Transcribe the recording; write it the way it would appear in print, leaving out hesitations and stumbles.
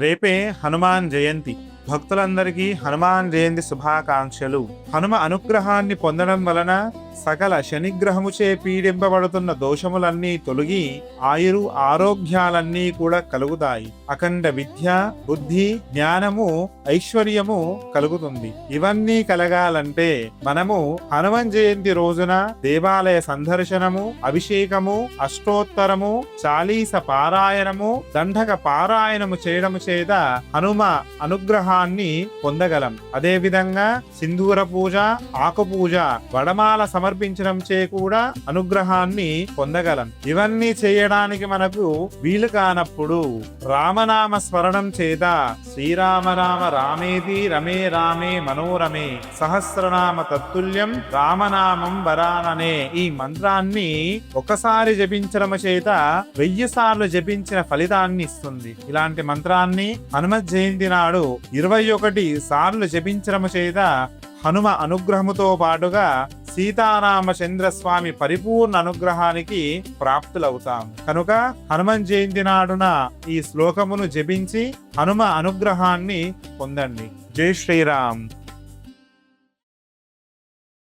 రేపే హనుమాన్ జయంతి. భక్తులందరికీ హనుమాన్ జయంతి శుభాకాంక్షలు. హనుమ అనుగ్రహాన్ని పొందడం వలన సకల శనిగ్రహముచే పీడింపబడుతున్న దోషములన్నీ తొలగి ఆయురు ఆరోగ్యాలన్నీ కూడా కలుగుతాయి. అఖండ విద్య, బుద్ధి, జ్ఞానము, ఐశ్వర్యము కలుగుతుంది. ఇవన్నీ కలగాలంటే మనము హనుమాన్ జయంతి రోజున దేవాలయ సందర్శనము, అభిషేకము, అష్టోత్తరము, చాలీస పారాయణము, దండక పారాయణము చేయడము చేత హనుమ అనుగ్రహాన్ని పొందగలం. అదే విధంగా సింధూర పూజ, ఆకు పూజ, వడమాల సమర్పించడం చే కూడా అనుగ్రహాన్ని పొందగలం. ఇవన్నీ చేయడానికి మనకు వీలు కానప్పుడు రామనామ స్మరణం చేత శ్రీరామ రామ రామేతి రమే రామే మనోరమే సహస్రనామ తత్తుల్యం రామనామం వరాననే ఈ మంత్రాన్ని ఒకసారి జపించడం చేత 1000 సార్లు జపించిన ఫలితాన్ని ఇస్తుంది. ఇలాంటి మంత్రాన్ని హనుమత్ జయంతి నాడు 21 సార్లు జపించడం చేత హనుమ అనుగ్రహముతో పాటుగా సీతారామచంద్ర స్వామి పరిపూర్ణ అనుగ్రహానికి ప్రాప్తులవుతాం. కనుక హనుమాన్ జయంతి నాడున ఈ శ్లోకమును జపించి హనుమ అనుగ్రహాన్ని పొందండి. జై శ్రీరామ్.